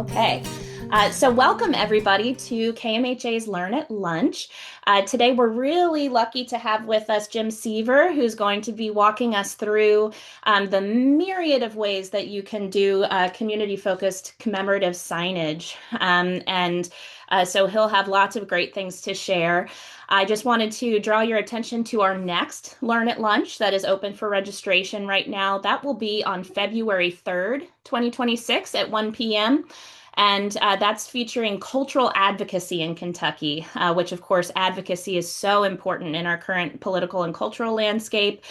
Okay. So welcome everybody to KMHA's Learn at Lunch. Today we're really lucky to have with us Jim Seaver, who's going to be walking us through the myriad of ways that you can do community-focused commemorative signage. So he'll have lots of great things to share. I just wanted to draw your attention to our next Learn at Lunch that is open for registration right now. That will be on February 3rd, 2026 at 1 p.m. And that's featuring cultural advocacy in Kentucky, which, of course, advocacy is so important in our current political and cultural landscape.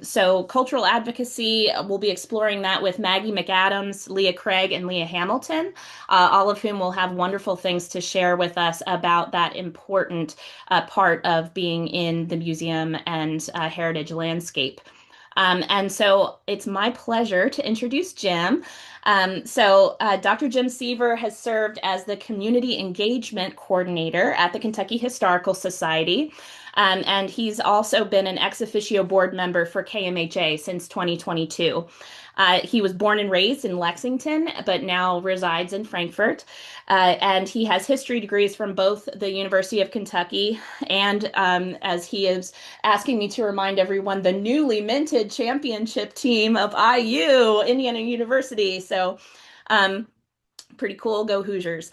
So cultural advocacy, we'll be exploring that with Maggie McAdams, Leah Craig, and Leah Hamilton, all of whom will have wonderful things to share with us about that important part of being in the museum and heritage landscape. And so it's my pleasure to introduce Jim. Dr. Jim Seaver has served as the Community Engagement Coordinator at the Kentucky Historical Society. And he's also been an ex officio board member for KMHA since 2022. He was born and raised in Lexington, but now resides in Frankfort. And he has history degrees from both the University of Kentucky and, as he is asking me to remind everyone, the newly minted championship team of IU, Indiana University. So, pretty cool. Go Hoosiers.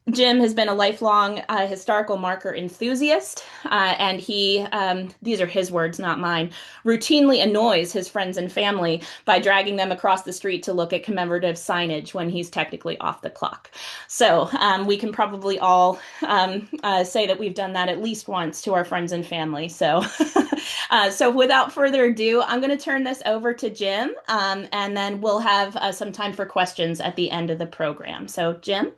Jim has been a lifelong historical marker enthusiast, and these are his words, not mine, routinely annoys his friends and family by dragging them across the street to look at commemorative signage when he's technically off the clock. So we can probably all say that we've done that at least once to our friends and family. So, so without further ado, I'm going to turn this over to Jim, and then we'll have some time for questions at the end of the program. So, Jim?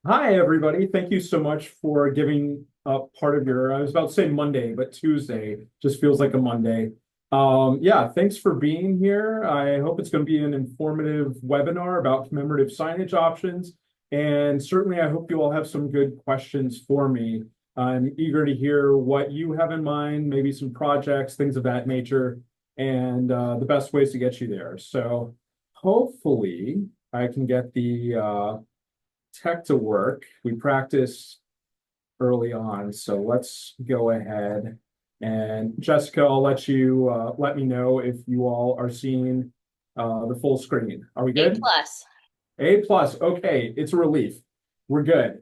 Hi, everybody. Thank you so much for giving up part of your, I was about to say Monday, but Tuesday just feels like a Monday. Yeah, thanks for being here. I hope it's going to be an informative webinar about commemorative signage options. And certainly, I hope you all have some good questions for me. I'm eager to hear what you have in mind, maybe some projects, things of that nature, and the best ways to get you there. So hopefully, I can get the tech to work. We practice early on, so let's go ahead. And Jessica, I'll let you let me know if you all are seeing the full screen. Are we A good? plus. A plus. Okay, it's a relief. We're good.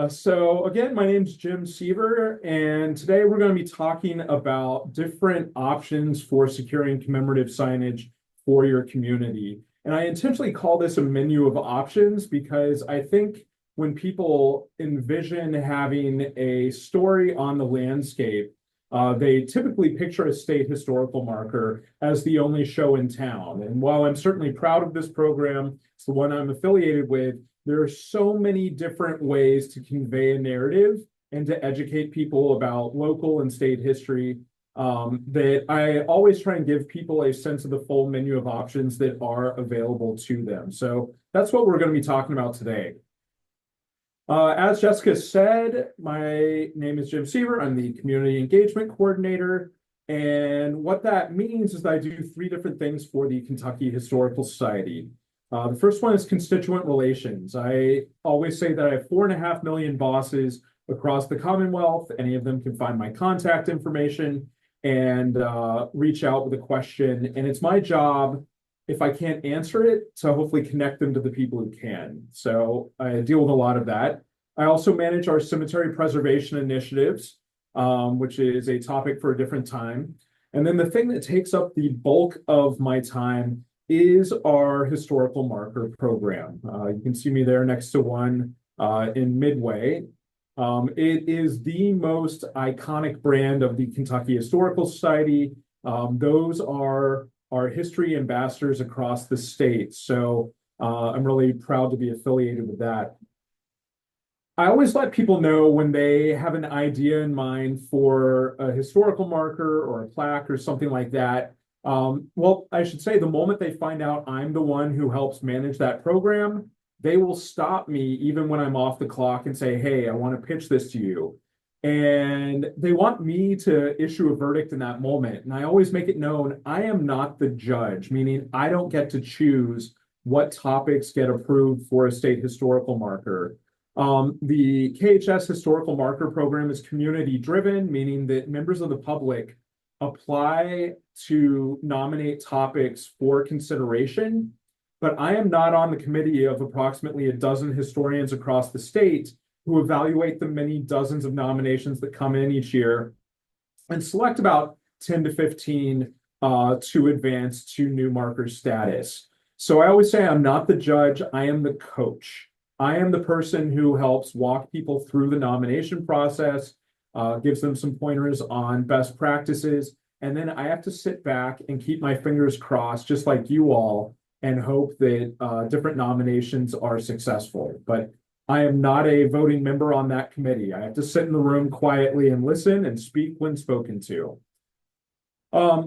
So again, my name's Jim Seaver, and today we're going to be talking about different options for securing commemorative signage for your community. And I intentionally call this a menu of options because I think when people envision having a story on the landscape, they typically picture a state historical marker as the only show in town. And while I'm certainly proud of this program, it's the one I'm affiliated with, there are so many different ways to convey a narrative and to educate people about local and state history that I always try and give people a sense of the full menu of options that are available to them. So that's what we're going to be talking about today. As Jessica said, my name is Jim Seaver. I'm the Community Engagement Coordinator. And what that means is that I do three different things for the Kentucky Historical Society. The first one is constituent relations. I always say that I have 4.5 million bosses across the Commonwealth. Any of them can find my contact information and reach out with a question. And it's my job, if I can't answer it, to hopefully connect them to the people who can. So I deal with a lot of that. I also manage our cemetery preservation initiatives, which is a topic for a different time. And then the thing that takes up the bulk of my time is our historical marker program. You can see me there next to one in Midway. It is the most iconic brand of the Kentucky Historical Society. Those are our history ambassadors across the state. So I'm really proud to be affiliated with that. I always let people know when they have an idea in mind for a historical marker or a plaque or something like that. Well, I should say the moment they find out I'm the one who helps manage that program, they will stop me even when I'm off the clock and say, hey, I want to pitch this to you. And they want me to issue a verdict in that moment. And I always make it known I am not the judge, meaning I don't get to choose what topics get approved for a state historical marker. The KHS historical marker program is community driven, meaning that members of the public apply to nominate topics for consideration, but I am not on the committee of approximately a dozen historians across the state who evaluate the many dozens of nominations that come in each year and select about 10 to 15 to advance to new marker status. So I always say I'm not the judge, I am the coach. I am the person who helps walk people through the nomination process, gives them some pointers on best practices, and then I have to sit back and keep my fingers crossed, just like you all, and hope that different nominations are successful. But I am not a voting member on that committee. I have to sit in the room quietly and listen and speak when spoken to.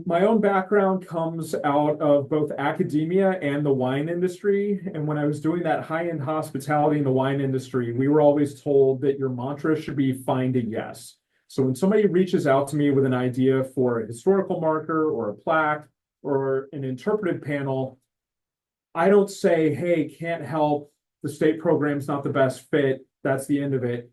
My own background comes out of both academia and the wine industry. And when I was doing that high-end hospitality in the wine industry, we were always told that your mantra should be find a yes. So when somebody reaches out to me with an idea for a historical marker or a plaque or an interpretive panel, I don't say, hey, can't help, the state program's not the best fit, that's the end of it.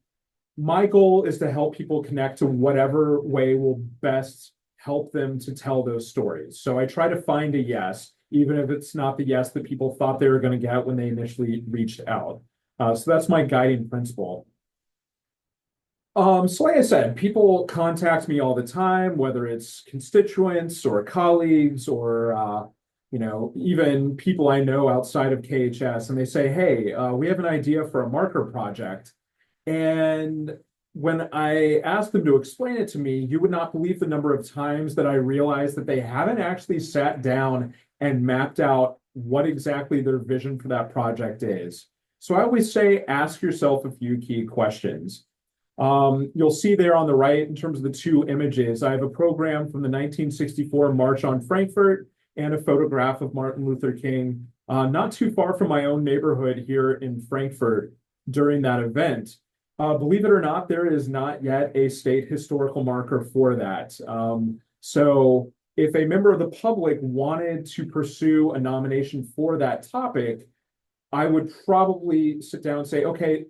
My goal is to help people connect to whatever way will best help them to tell those stories. So I try to find a yes, even if it's not the yes that people thought they were going to get when they initially reached out. So that's my guiding principle. So like I said, people contact me all the time, whether it's constituents or colleagues or even people I know outside of KHS, and they say, hey, we have an idea for a marker project. And when I ask them to explain it to me, you would not believe the number of times that I realized that they haven't actually sat down and mapped out what exactly their vision for that project is. So I always say, ask yourself a few key questions. You'll see there on the right, in terms of the two images, I have a program from the 1964 March on Frankfurt and a photograph of Martin Luther King, not too far from my own neighborhood here in Frankfurt during that event. Believe it or not, there is not yet a state historical marker for that. So if a member of the public wanted to pursue a nomination for that topic, I would probably sit down and say, okay,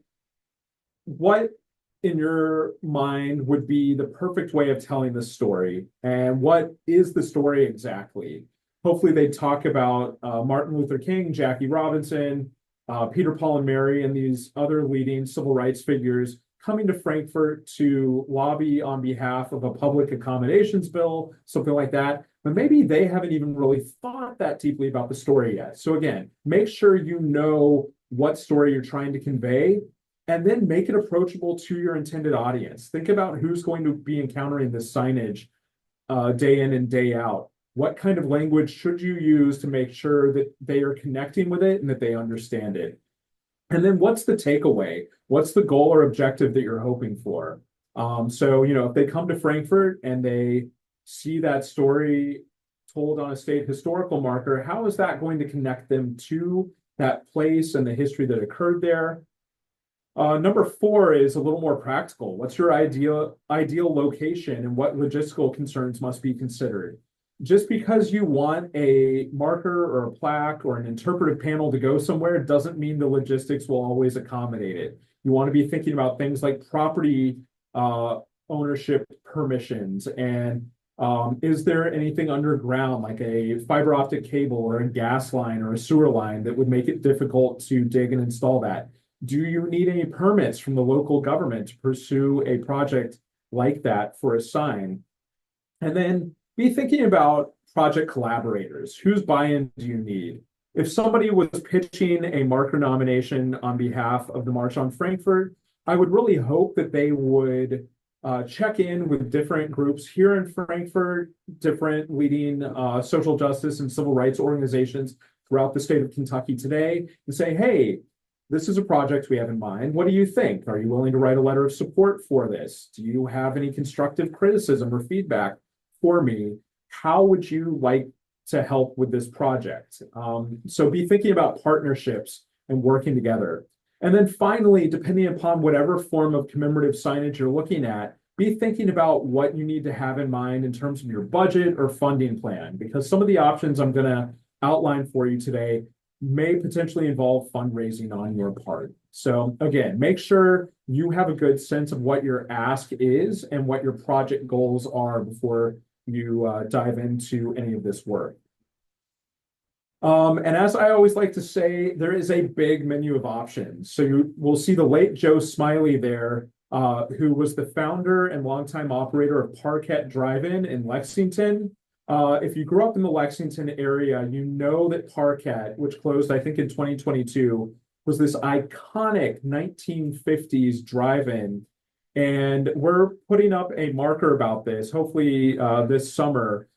what in your mind would be the perfect way of telling the story? And what is the story exactly? Hopefully they talk about Martin Luther King, Jackie Robinson, Peter, Paul, and Mary, and these other leading civil rights figures coming to Frankfurt to lobby on behalf of a public accommodations bill, something like that. But maybe they haven't even really thought that deeply about the story yet. So again, make sure you know what story you're trying to convey, and then make it approachable to your intended audience. Think about who's going to be encountering this signage day in and day out. What kind of language should you use to make sure that they are connecting with it and that they understand it? And then what's the takeaway? What's the goal or objective that you're hoping for? If they come to Frankfurt and they see that story told on a state historical marker, how is that going to connect them to that place and the history that occurred there? Number 4 is a little more practical. What's your ideal location and what logistical concerns must be considered? Just because you want a marker or a plaque or an interpretive panel to go somewhere doesn't mean the logistics will always accommodate it. You want to be thinking about things like property ownership permissions and is there anything underground like a fiber optic cable or a gas line or a sewer line that would make it difficult to dig and install that? Do you need any permits from the local government to pursue a project like that for a sign? And then be thinking about project collaborators. Whose buy-in do you need? If somebody was pitching a marker nomination on behalf of the March on Frankfurt, I would really hope that they would check in with different groups here in Frankfurt, different leading social justice and civil rights organizations throughout the state of Kentucky today, and say, hey, this is a project we have in mind. What do you think? Are you willing to write a letter of support for this? Do you have any constructive criticism or feedback for me? How would you like to help with this project? So be thinking about partnerships and working together. And then finally, depending upon whatever form of commemorative signage you're looking at, be thinking about what you need to have in mind in terms of your budget or funding plan, because some of the options I'm going to outline for you today may potentially involve fundraising on your part. So again, make sure you have a good sense of what your ask is and what your project goals are before you dive into any of this work. And as I always like to say, there is a big menu of options. So you will see the late Joe Smiley there, who was the founder and longtime operator of Parquet Drive-In in Lexington. If you grew up in the Lexington area, you know that Parquet, which closed, I think, in 2022, was this iconic 1950s drive-in. And we're putting up a marker about this, hopefully this summer.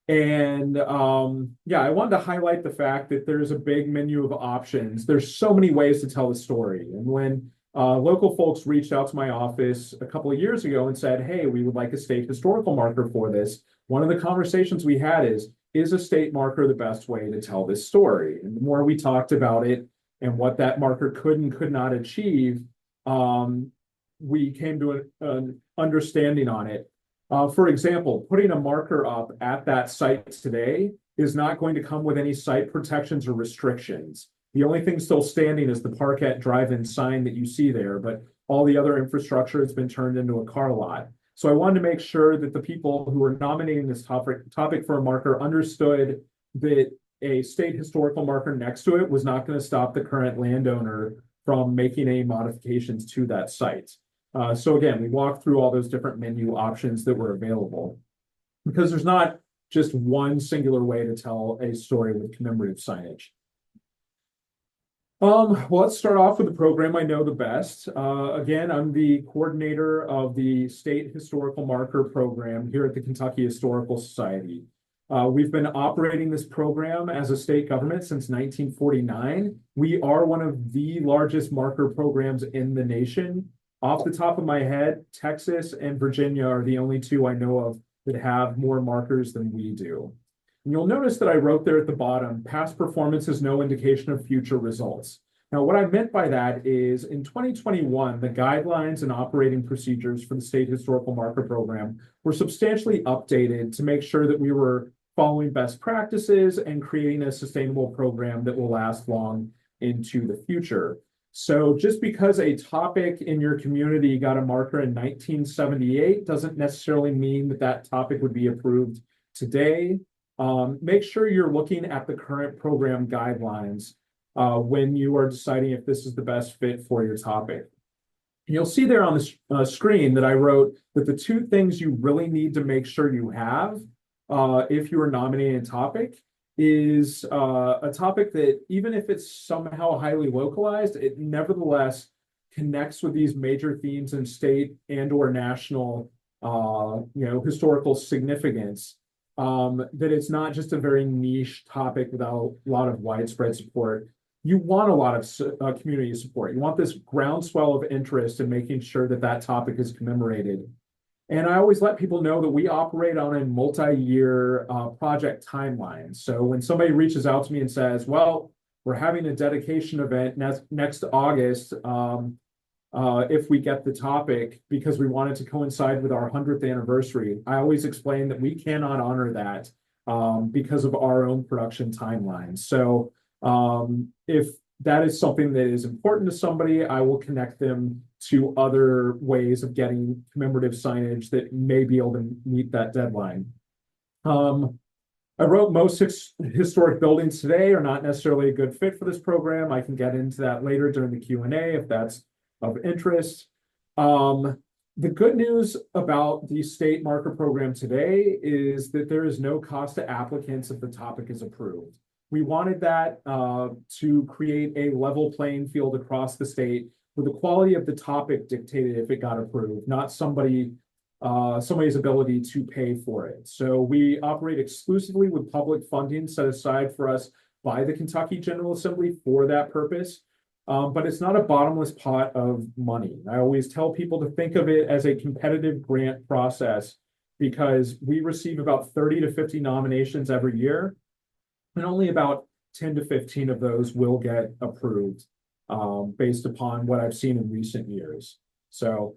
And yeah, I wanted to highlight the fact that there's a big menu of options. There's so many ways to tell the story. And when local folks reached out to my office a couple of years ago and said, hey, we would like a state historical marker for this, one of the conversations we had is a state marker the best way to tell this story? And the more we talked about it and what that marker could and could not achieve, we came to an understanding on it. For example, putting a marker up at that site today is not going to come with any site protections or restrictions. The only thing still standing is the Parquet Drive-In sign that you see there, but all the other infrastructure has been turned into a car lot. So I wanted to make sure that the people who were nominating this topic for a marker understood that a state historical marker next to it was not going to stop the current landowner from making any modifications to that site. So again, we walked through all those different menu options that were available because there's not just one singular way to tell a story with commemorative signage. Well, let's start off with the program I know the best. Again, I'm the coordinator of the State Historical Marker Program here at the Kentucky Historical Society. We've been operating this program as a state government since 1949. We are one of the largest marker programs in the nation. Off the top of my head, Texas and Virginia are the only two I know of that have more markers than we do. And you'll notice that I wrote there at the bottom, past performance is no indication of future results. Now, what I meant by that is in 2021, the guidelines and operating procedures for the State Historical Marker Program were substantially updated to make sure that we were following best practices and creating a sustainable program that will last long into the future. So just because a topic in your community got a marker in 1978 doesn't necessarily mean that that topic would be approved today. Make sure you're looking at the current program guidelines when you are deciding if this is the best fit for your topic. You'll see there on the screen that I wrote that the two things you really need to make sure you have if you are nominating a topic is a topic that even if it's somehow highly localized, it nevertheless connects with these major themes in state and or national historical significance. That it's not just a very niche topic without a lot of widespread support. You want a lot of community support. You want this groundswell of interest in making sure that that topic is commemorated. And I always let people know that we operate on a multi-year project timeline. So when somebody reaches out to me and says, well, we're having a dedication event next August if we get the topic because we want it to coincide with our 100th anniversary, I always explain that we cannot honor that because of our own production timeline. So if that is something that is important to somebody, I will connect them to other ways of getting commemorative signage that may be able to meet that deadline. I wrote most historic buildings today are not necessarily a good fit for this program. I can get into that later during the Q&A if that's of interest. The good news about the state marker program today is that there is no cost to applicants if the topic is approved. We wanted that to create a level playing field across the state where the quality of the topic dictated if it got approved, not somebody's ability to pay for it. So we operate exclusively with public funding set aside for us by the Kentucky General Assembly for that purpose. But it's not a bottomless pot of money. I always tell people to think of it as a competitive grant process because we receive about 30 to 50 nominations every year, and only about 10 to 15 of those will get approved based upon what I've seen in recent years. So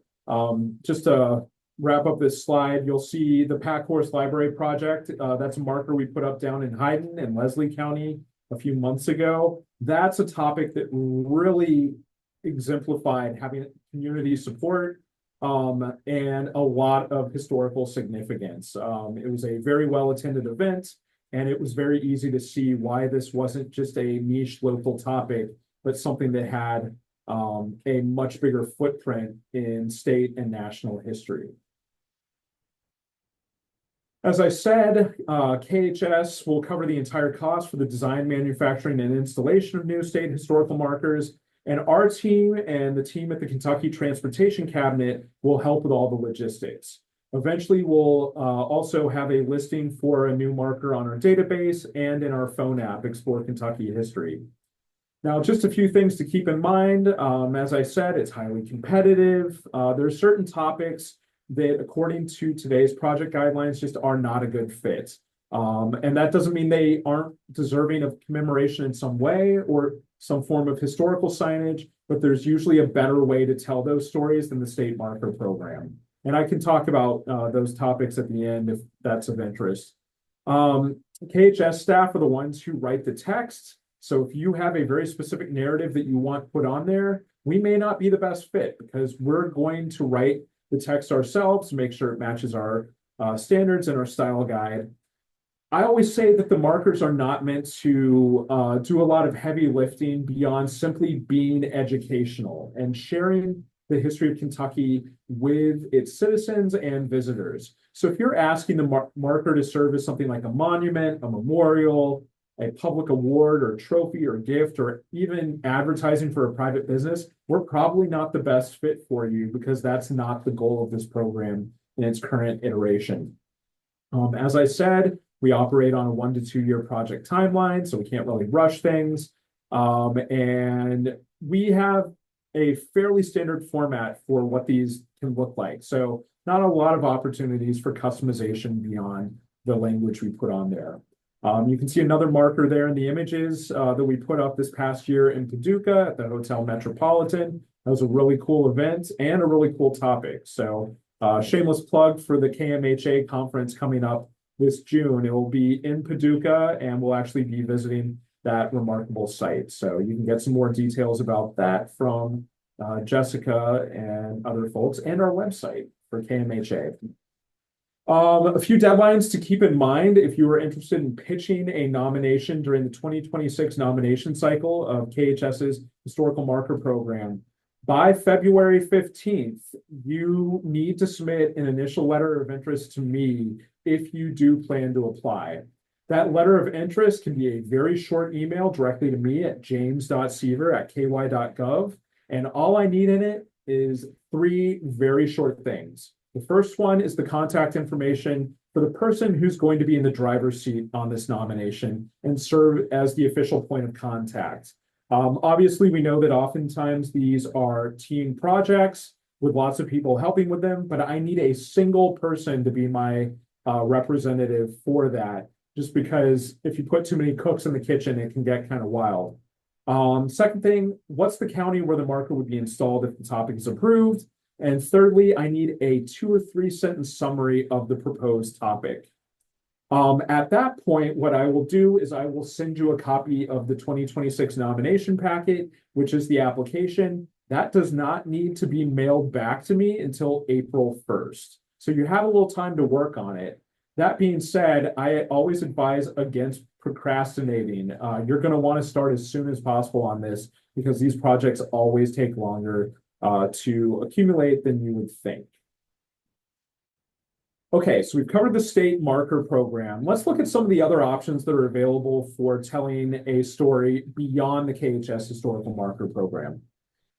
just to wrap up this slide, you'll see the Pack Horse Library Project. That's a marker we put up down in Hyden and Leslie County a few months ago. That's a topic that really exemplified having community support and a lot of historical significance. It was a very well attended event, and it was very easy to see why this wasn't just a niche local topic, but something that had a much bigger footprint in state and national history. As I said, KHS will cover the entire cost for the design, manufacturing, and installation of new state historical markers. And our team and the team at the Kentucky Transportation Cabinet will help with all the logistics. Eventually, we'll also have a listing for a new marker on our database and in our phone app, Explore Kentucky History. Now, just a few things to keep in mind. As I said, it's highly competitive. There are certain topics that, according to today's project guidelines, just are not a good fit. And that doesn't mean they aren't deserving of commemoration in some way or some form of historical signage, but there's usually a better way to tell those stories than the state marker program. And I can talk about those topics at the end if that's of interest. KHS staff are the ones who write the text. So if you have a very specific narrative that you want put on there, we may not be the best fit because we're going to write the text ourselves to make sure it matches our standards and our style guide. I always say that the markers are not meant to do a lot of heavy lifting beyond simply being educational and sharing the history of Kentucky with its citizens and visitors. So if you're asking the marker to serve as something like a monument, a memorial, a public award or trophy or gift, or even advertising for a private business, we're probably not the best fit for you because that's not the goal of this program in its current iteration. As I said, we operate on a 1 to 2 year project timeline, so we can't really rush things. And we have a fairly standard format for what these can look like. So not a lot of opportunities for customization beyond the language we put on there. You can see another marker there in the images that we put up this past year in Paducah at the Hotel Metropolitan. That was a really cool event and a really cool topic. So shameless plug for the KMHA conference coming up this June. It will be in Paducah and we'll actually be visiting that remarkable site. So you can get some more details about that from Jessica and other folks and our website for KMHA. A few deadlines to keep in mind if you are interested in pitching a nomination during the 2026 nomination cycle of KHS's historical marker program. By February 15th, you need to submit an initial letter of interest to me if you do plan to apply. That letter of interest can be a very short email directly to me at james.seaver@ky.gov. And all I need in it is 3 very short things. The first one is the contact information for the person who's going to be in the driver's seat on this nomination and serve as the official point of contact. Obviously, we know that oftentimes these are team projects with lots of people helping with them, but I need a single person to be my representative for that, just because if you put too many cooks in the kitchen, it can get kind of wild. Second thing, what's the county where the marker would be installed if the topic is approved? And thirdly, I need a 2 or 3 sentence summary of the proposed topic. At that point, what I will do is I will send you a copy of the 2026 nomination packet, which is the application. That does not need to be mailed back to me until April 1st. So you have a little time to work on it. That being said, I always advise against procrastinating. You're going to want to start as soon as possible on this because these projects always take longer to accumulate than you would think. Okay, so we've covered the state marker program. Let's look at some of the other options that are available for telling a story beyond the KHS historical marker program.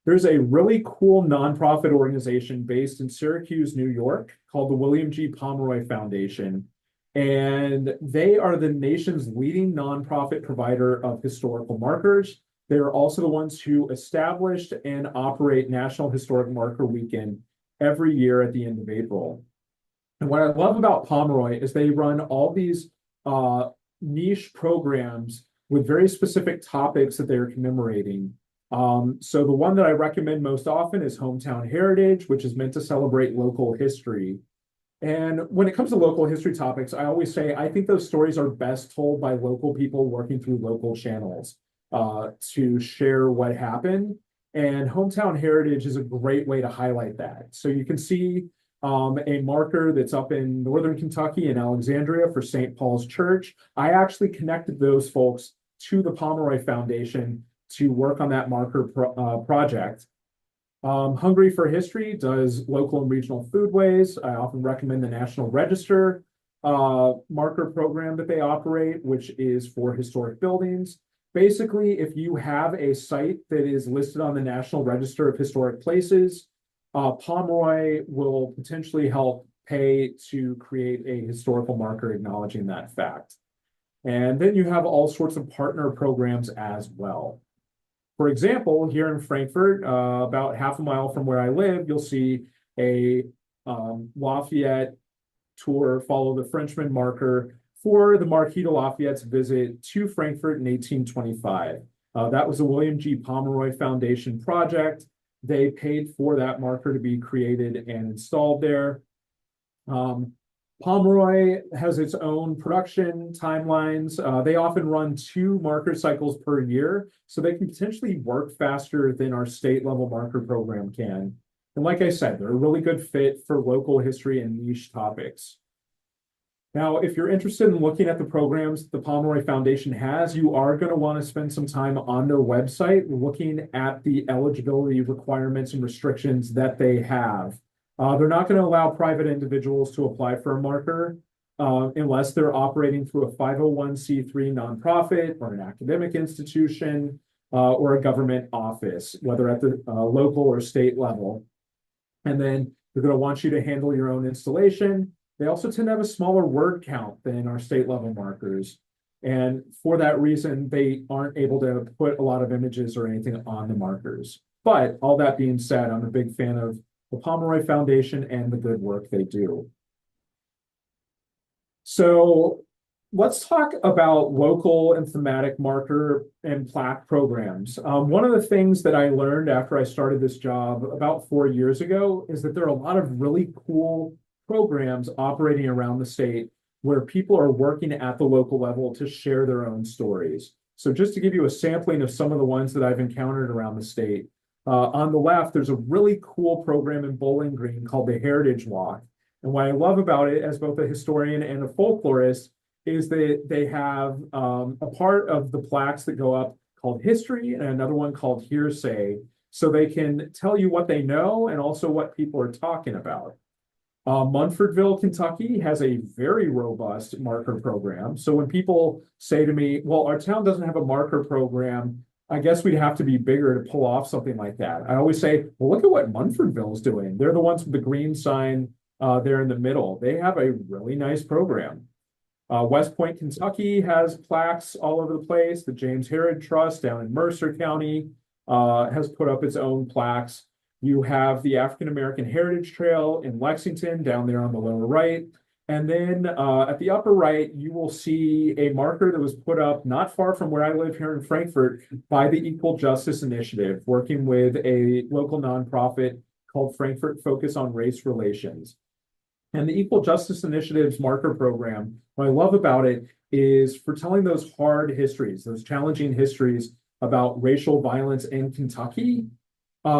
There's a really cool nonprofit organization based in Syracuse, New York, called the William G. Pomeroy Foundation. And they are the nation's leading nonprofit provider of historical markers. They are also the ones who established and operate National Historic Marker Weekend every year at the end of April. And what I love about Pomeroy is they run all these niche programs with very specific topics that they're commemorating. So the one that I recommend most often is Hometown Heritage, which is meant to celebrate local history. And when it comes to local history topics, I always say I think those stories are best told by local people working through local channels. to share what happened. And hometown heritage is a great way to highlight that. So you can see a marker that's up in northern Kentucky in Alexandria for St. Paul's Church. I actually connected those folks to the Pomeroy Foundation to work on that marker project. Hungry for History does local and regional foodways. I often recommend the National Register marker program that they operate, which is for historic buildings. Basically, if you have a site that is listed on the National Register of Historic Places, Pomeroy will potentially help pay to create a historical marker acknowledging that fact. And then you have all sorts of partner programs as well. For example, here in Frankfurt, about half a mile from where I live, you'll see a Lafayette tour, follow the Frenchman marker for the Marquis de Lafayette's visit to Frankfurt in 1825. That was a William G. Pomeroy Foundation project. They paid for that marker to be created and installed there. Pomeroy has its own production timelines. They often run 2 marker cycles per year, so they can potentially work faster than our state level marker program can. And like I said, they're a really good fit for local history and niche topics. Now, if you're interested in looking at the programs the Pomeroy Foundation has, you are going to want to spend some time on their website looking at the eligibility requirements and restrictions that they have. They're not going to allow private individuals to apply for a marker unless they're operating through a 501c3 nonprofit or an academic institution or a government office, whether at the local or state level. And then they're going to want you to handle your own installation. They also tend to have a smaller word count than our state level markers. And for that reason, they aren't able to put a lot of images or anything on the markers. But all that being said, I'm a big fan of the Pomeroy Foundation and the good work they do. So let's talk about local and thematic marker and plaque programs. One of the things that I learned after I started this job about 4 years ago is that there are a lot of really cool programs operating around the state where people are working at the local level to share their own stories. So just to give you a sampling of some of the ones that I've encountered around the state, on the left, there's a really cool program in Bowling Green called the Heritage Walk. And what I love about it as both a historian and a folklorist is that they have a part of the plaques that go up called History and another one called Hearsay. So they can tell you what they know and also what people are talking about. Munfordville, Kentucky has a very robust marker program. So when people say to me, well, our town doesn't have a marker program, I guess we'd have to be bigger to pull off something like that. I always say, well, look at what Munfordville is doing. They're the ones with the green sign there in the middle. They have a really nice program. West Point, Kentucky has plaques all over the place. The James Herod Trust down in Mercer County has put up its own plaques. You have the African American Heritage Trail in Lexington down there on the lower right. And then at the upper right, you will see a marker that was put up not far from where I live here in Frankfurt by the Equal Justice Initiative, working with a local nonprofit called Frankfurt Focus on Race Relations. And the Equal Justice Initiative's marker program, what I love about it is for telling those hard histories, those challenging histories about racial violence in Kentucky.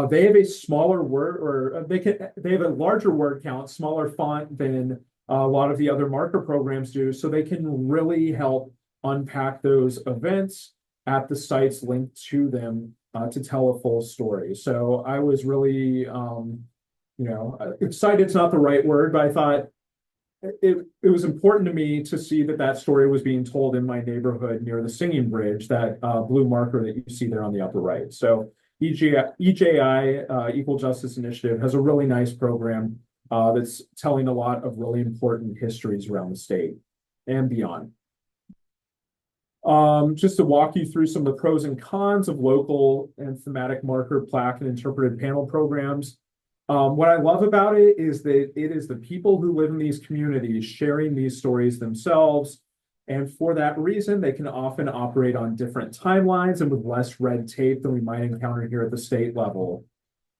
They have a smaller word, or they have a larger word count, smaller font than a lot of the other marker programs do, so they can really help unpack those events at the sites linked to them to tell a full story. So I was really, excited's not the right word, but I thought it was important to me to see that story was being told in my neighborhood near the Singing Bridge, that blue marker that you see there on the upper right. So EJI, Equal Justice Initiative, has a really nice program that's telling a lot of really important histories around the state and beyond. Just to walk you through some of the pros and cons of local and thematic marker, plaque, and interpretive panel programs. What I love about it is that it is the people who live in these communities sharing these stories themselves. And for that reason, they can often operate on different timelines and with less red tape than we might encounter here at the state level.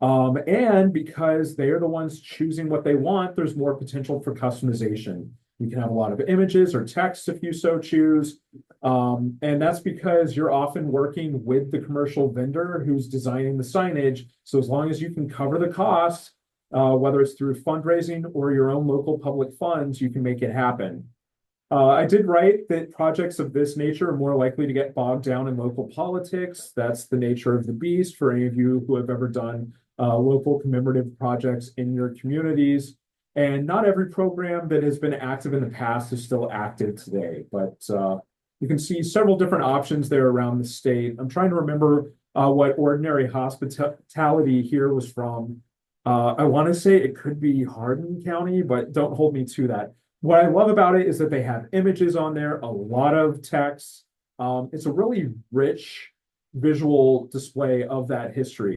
And because they are the ones choosing what they want, there's more potential for customization. You can have a lot of images or text if you so choose. And that's because you're often working with the commercial vendor who's designing the signage. So as long as you can cover the costs, whether it's through fundraising or your own local public funds, you can make it happen. I did write that projects of this nature are more likely to get bogged down in local politics. That's the nature of the beast for any of you who have ever done local commemorative projects in your communities. And not every program that has been active in the past is still active today, but you can see several different options there around the state. I'm trying to remember what Ordinary Hospitality here was from. I want to say it could be Hardin County, but don't hold me to that. What I love about it is that they have images on there, a lot of text. It's a really rich visual display of that history.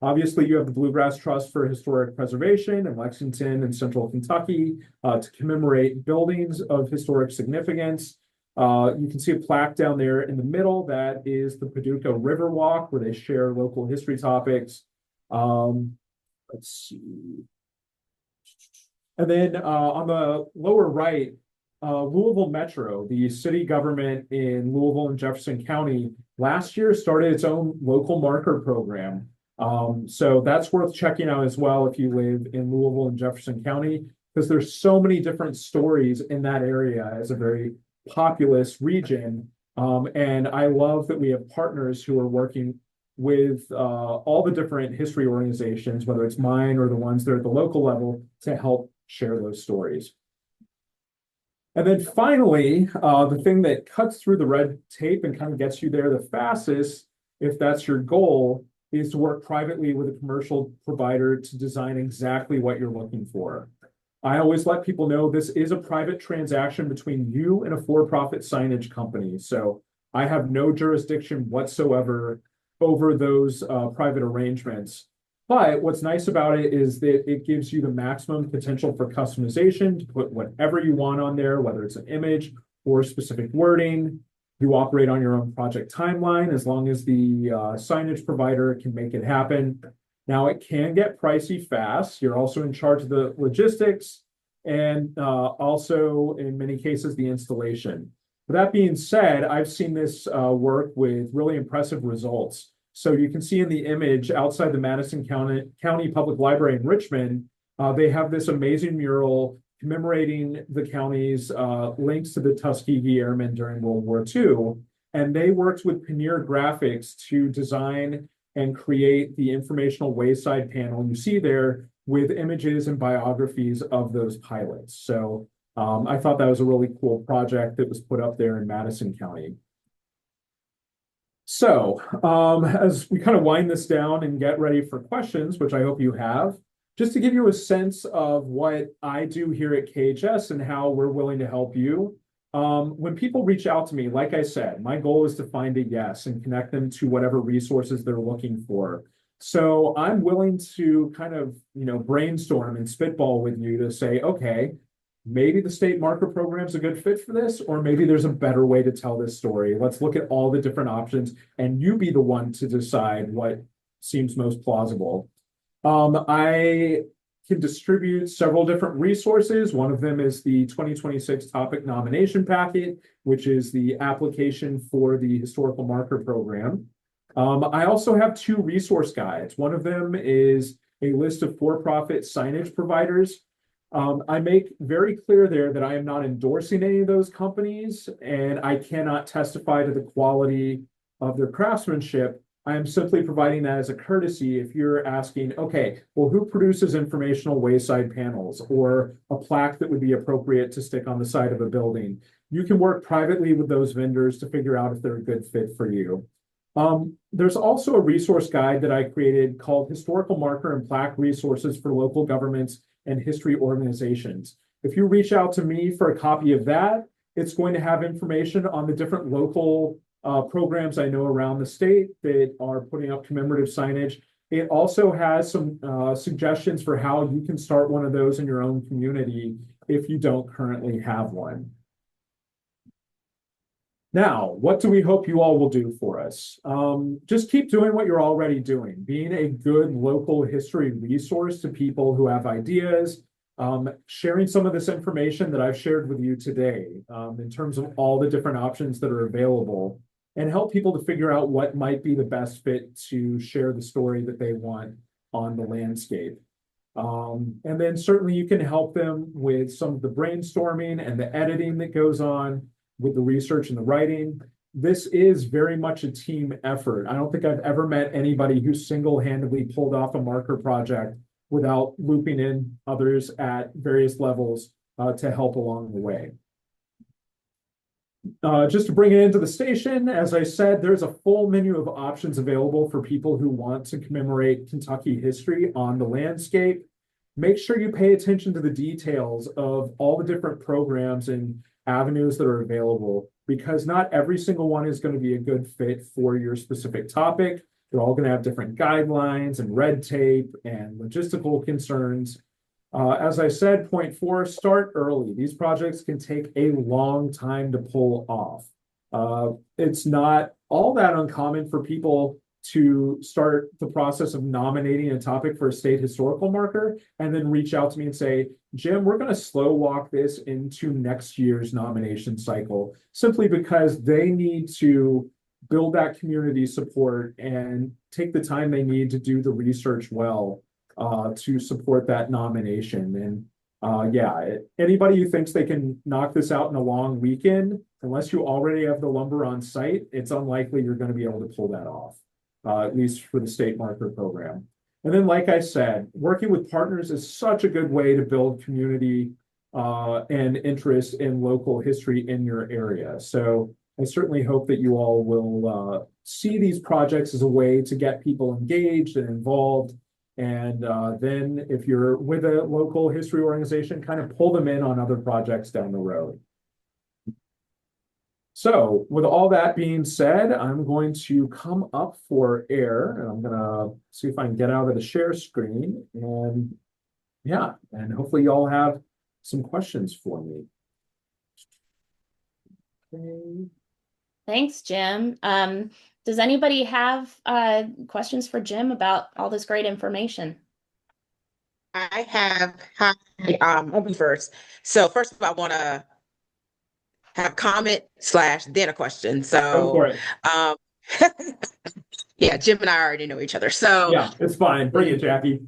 Obviously, you have the Bluegrass Trust for Historic Preservation in Lexington and Central Kentucky to commemorate buildings of historic significance. You can see a plaque down there in the middle. That is the Paducah River Walk, where they share local history topics. Let's see. And then on the lower right, Louisville Metro, the city government in Louisville and Jefferson County, last year started its own local marker program. So that's worth checking out as well if you live in Louisville and Jefferson County, because there's so many different stories in that area as a very populous region. And I love that we have partners who are working with all the different history organizations, whether it's mine or the ones that are at the local level, to help share those stories. And then finally, the thing that cuts through the red tape and kind of gets you there the fastest, if that's your goal, is to work privately with a commercial provider to design exactly what you're looking for. I always let people know this is a private transaction between you and a for-profit signage company. So I have no jurisdiction whatsoever over those private arrangements. But what's nice about it is that it gives you the maximum potential for customization to put whatever you want on there, whether it's an image or specific wording. You operate on your own project timeline as long as the signage provider can make it happen. Now, it can get pricey fast. You're also in charge of the logistics and also, in many cases, the installation. With that being said, I've seen this work with really impressive results. So you can see in the image outside the Madison County Public Library in Richmond, they have this amazing mural commemorating the county's links to the Tuskegee Airmen during World War II. And they worked with Paneer Graphics to design and create the informational wayside panel you see there with images and biographies of those pilots. So I thought that was a really cool project that was put up there in Madison County. So as we kind of wind this down and get ready for questions, which I hope you have, just to give you a sense of what I do here at KHS and how we're willing to help you. When people reach out to me, like I said, my goal is to find a yes and connect them to whatever resources they're looking for. So I'm willing to kind of, brainstorm and spitball with you to say, okay, maybe the state marker program is a good fit for this, or maybe there's a better way to tell this story. Let's look at all the different options and you be the one to decide what seems most plausible. I can distribute several different resources. One of them is the 2026 topic nomination packet, which is the application for the historical marker program. I also have 2 resource guides. One of them is a list of for-profit signage providers. I make very clear there that I am not endorsing any of those companies and I cannot testify to the quality of their craftsmanship. I am simply providing that as a courtesy if you're asking, okay, well, who produces informational wayside panels or a plaque that would be appropriate to stick on the side of a building? You can work privately with those vendors to figure out if they're a good fit for you. There's also a resource guide that I created called Historical Marker and Plaque Resources for Local Governments and History Organizations. If you reach out to me for a copy of that, it's going to have information on the different local programs I know around the state that are putting up commemorative signage. It also has some suggestions for how you can start one of those in your own community if you don't currently have one. Now, what do we hope you all will do for us? Just keep doing what you're already doing, being a good local history resource to people who have ideas, sharing some of this information that I've shared with you today, in terms of all the different options that are available, and help people to figure out what might be the best fit to share the story that they want on the landscape. And then certainly you can help them with some of the brainstorming and the editing that goes on with the research and the writing. This is very much a team effort. I don't think I've ever met anybody who single-handedly pulled off a marker project without looping in others at various levels to help along the way. Just to bring it into the station, as I said, there's a full menu of options available for people who want to commemorate Kentucky history on the landscape. Make sure you pay attention to the details of all the different programs and avenues that are available, because not every single one is going to be a good fit for your specific topic. They're all going to have different guidelines and red tape and logistical concerns. As I said, point 4, start early. These projects can take a long time to pull off. It's not all that uncommon for people to start the process of nominating a topic for a state historical marker and then reach out to me and say, Jim, we're going to slow walk this into next year's nomination cycle, simply because they need to build that community support and take the time they need to do the research well to support that nomination. And yeah, anybody who thinks they can knock this out in a long weekend, unless you already have the lumber on site, it's unlikely you're going to be able to pull that off, at least for the state marker program. And then, like I said, working with partners is such a good way to build community and interest in local history in your area. So I certainly hope that you all will see these projects as a way to get people engaged and involved. And then if you're with a local history organization, kind of pull them in on other projects down the road. So with all that being said, I'm going to come up for air, and I'm going to see if I can get out of the share screen. And yeah, and hopefully you all have some questions for me. Okay. Thanks, Jim. Does anybody have questions for Jim about all this great information? I have, hi, I'll be first. So first of all, I want to have comment slash then a question. Go for So, it. um, yeah, Jim and I already know each other. So, Yeah, it's fine. Bring it, Jackie.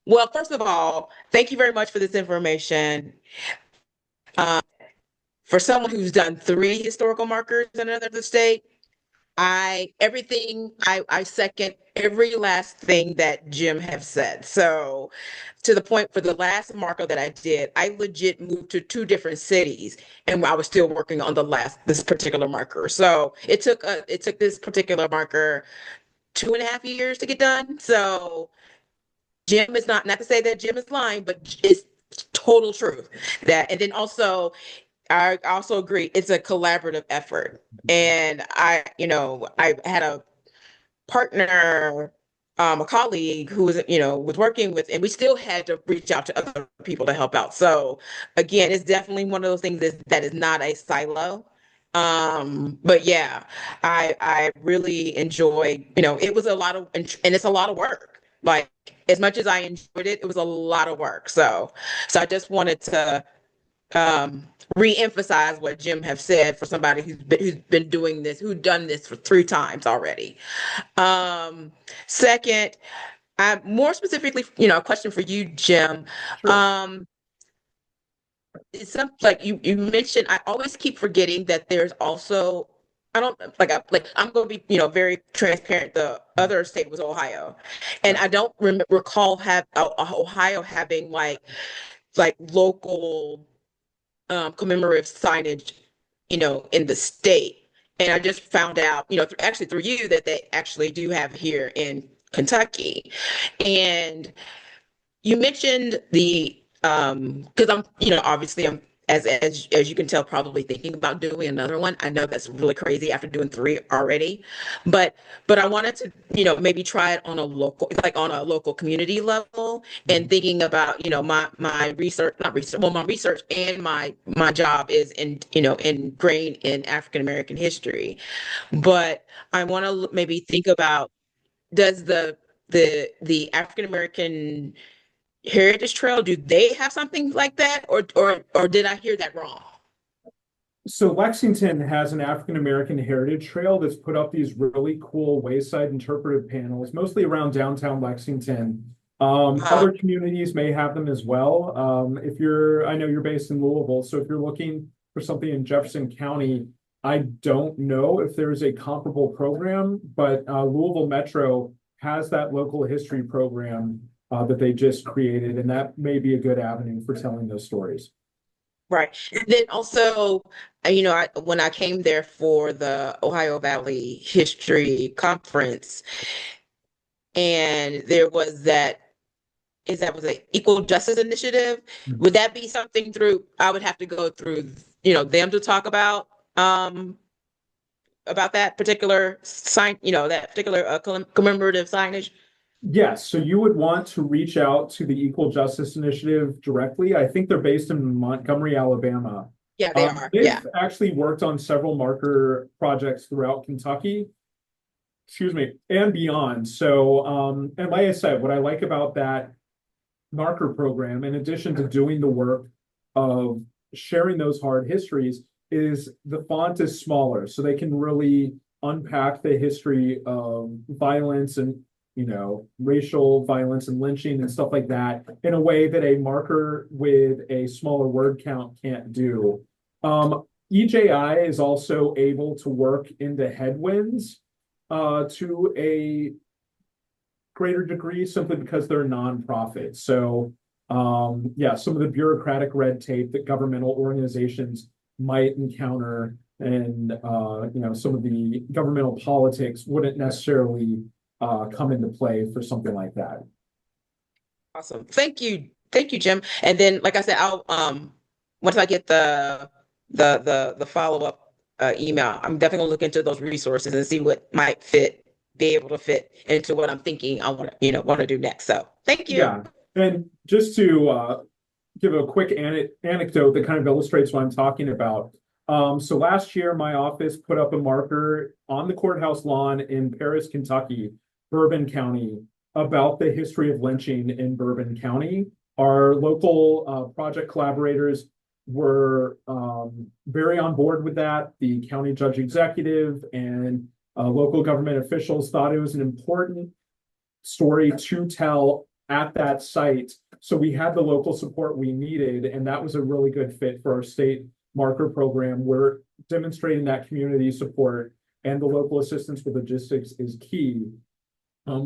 well, first of all, thank you very much for this information. Um, for someone who's done 3 historical markers in another state, I second every last thing that Jim have said. So to the point for the last marker that I did, I legit moved to 2 different cities and I was still working on this particular marker. So it took this particular marker 2.5 years to get done. So Jim is not to say that Jim is lying, but it's total truth. That and then also I also agree it's a collaborative effort. And I had a partner, a colleague who was working with, and we still had to reach out to other people to help out. So again, it's definitely one of those things that is not a silo. But yeah, I really enjoy, it was a lot of, and it's a lot of work. Like as much as I enjoyed it, it was a lot of work. So I just wanted to re-emphasize what Jim have said for somebody who's been doing this, who's done this for 3 times already. Second, I more specifically, a question for you, Jim. Sure. It's something like you mentioned. I always keep forgetting that there's also. I don't I'm going to be very transparent. The other state was Ohio, and I don't recall Ohio having like local commemorative signage, in the state. And I just found out, actually through you that they actually do have here in Kentucky. And you mentioned because obviously I'm as you can tell, probably thinking about doing another one. I know that's really crazy after doing 3 already, but I wanted to, maybe try it on a local community level, and thinking about, my research, not research, well, my research and my job is ingrained in African American history, but I want to maybe think about, does the African American Heritage Trail, do they have something like that, or did I hear that wrong? So Lexington has an African American Heritage Trail that's put up these really cool wayside interpretive panels, mostly around downtown Lexington. Uh, Other communities may have them as well. If you're, I know you're based in Louisville, so if you're looking for something in Jefferson County, I don't know if there's a comparable program, but Louisville Metro has that local history program that they just created, and that may be a good avenue for telling those stories. right. And then also, when I came there for the Ohio Valley History Conference, and there was that was an equal justice initiative. Would that be something through, I would have to go through, them to talk about that particular sign, that particular commemorative signage? Yes, so you would want to reach out to the Equal Justice Initiative directly. I think they're based in Montgomery, Alabama. Yeah, they are. Yeah. They've actually worked on several marker projects throughout Kentucky, excuse me, and beyond. So, and like I said, what I like about that marker program, in addition to doing the work of sharing those hard histories, is the font is smaller, so they can really unpack the history of violence and racial violence and lynching and stuff like that in a way that a marker with a smaller word count can't do. EJI is also able to work into headwinds to a greater degree simply because they're a nonprofit. So yeah, some of the bureaucratic red tape that governmental organizations might encounter and some of the governmental politics wouldn't necessarily come into play for something like that. Awesome. Thank you, Jim. And then, like I said, I'll once I get the follow-up email, I'm definitely gonna look into those resources and see what might be able to fit into what I'm thinking I want to do next. So thank you. Yeah, and just to give a quick anecdote that kind of illustrates what I'm talking about. So last year, my office put up a marker on the courthouse lawn in Paris, Kentucky, Bourbon County, about the history of lynching in Bourbon County. Our local project collaborators were very on board with that. The county judge executive and local government officials thought it was an important story to tell at that site. So we had the local support we needed, and that was a really good fit for our state marker program. We're demonstrating that community support and the local assistance with logistics is key.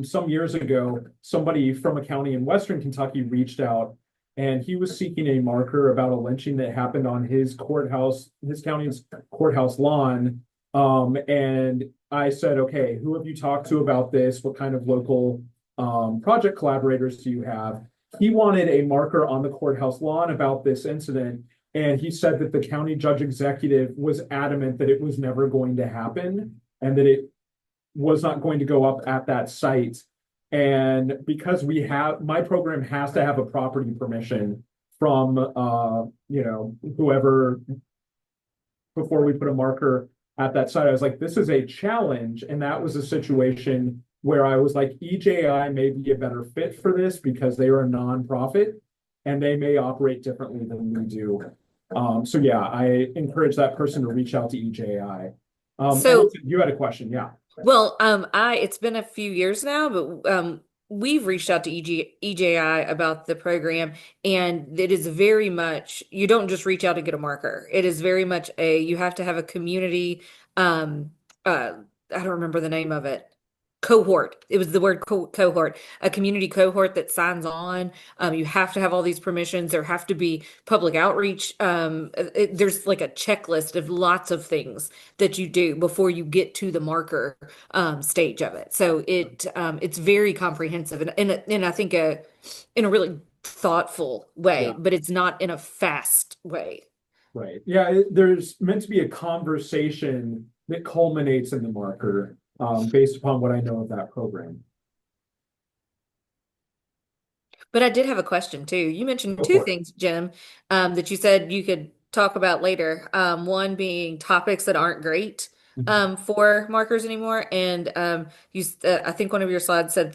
Some years ago, somebody from a county in Western Kentucky reached out and he was seeking a marker about a lynching that happened on his county's courthouse lawn. And I said, okay, who have you talked to about this? What kind of local project collaborators do you have? He wanted a marker on the courthouse lawn about this incident. And he said that the county judge executive was adamant that it was never going to happen and that it was not going to go up at that site. And because my program has to have a property permission from, whoever, before we put a marker at that site, I was like, this is a challenge. And that was a situation where I was like, EJI may be a better fit for this because they are a nonprofit and they may operate differently than we do. So yeah, I encourage that person to reach out to EJI. So, You had a question, yeah. well, it's been a few years now, but we've reached out to EJI about the program, and it is very much, you don't just reach out to get a marker. It is very much you have to have a community, I don't remember the name of it. Cohort. It was the word cohort, a community cohort that signs on. You have to have all these permissions. There have to be public outreach. There's like a checklist of lots of things that you do before you get to the marker stage of it. So it's very comprehensive and I think in a really thoughtful way, Yeah. but it's not in a fast way. Right. Yeah, there's meant to be a conversation that culminates in the marker based upon what I know of that program. But I did have a question too. You mentioned Go two for it. things, Jim, that you said you could talk about later. One being topics that aren't great Mhm. for markers anymore, and I think one of your slides said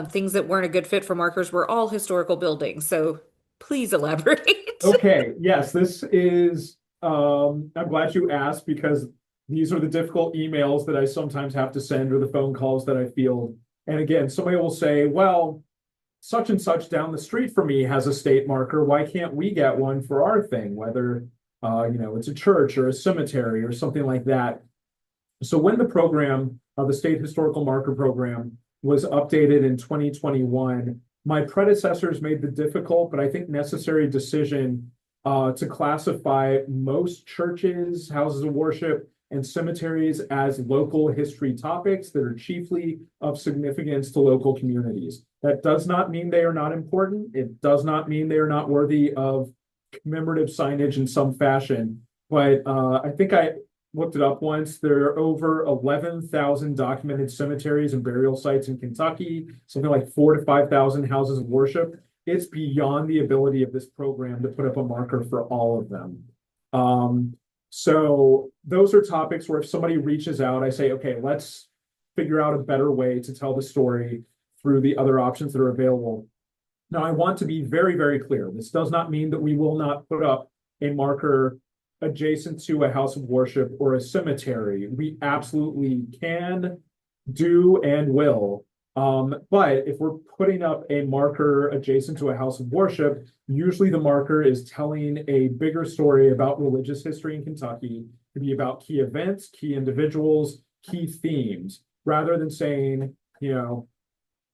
things that weren't a good fit for markers were all historical buildings. So please elaborate. Okay, yes, this is, I'm glad you asked because these are the difficult emails that I sometimes have to send or the phone calls that I field. And again, somebody will say, well, such and such down the street from me has a state marker. Why can't we get one for our thing? Whether, it's a church or a cemetery or something like that. So when the program, the state historical marker program was updated in 2021, my predecessors made the difficult, but I think necessary decision to classify most churches, houses of worship, and cemeteries as local history topics that are chiefly of significance to local communities. That does not mean they are not important. It does not mean they are not worthy of commemorative signage in some fashion. But I think I looked it up once. There are over 11,000 documented cemeteries and burial sites in Kentucky, something like 4,000 to 5,000 houses of worship. It's beyond the ability of this program to put up a marker for all of them. So those are topics where if somebody reaches out, I say, okay, let's figure out a better way to tell the story through the other options that are available. Now, I want to be very, very clear. This does not mean that we will not put up a marker adjacent to a house of worship or a cemetery. We absolutely can, do, and will. But if we're putting up a marker adjacent to a house of worship, usually the marker is telling a bigger story about religious history in Kentucky. It could be about key events, key individuals, key themes, rather than saying,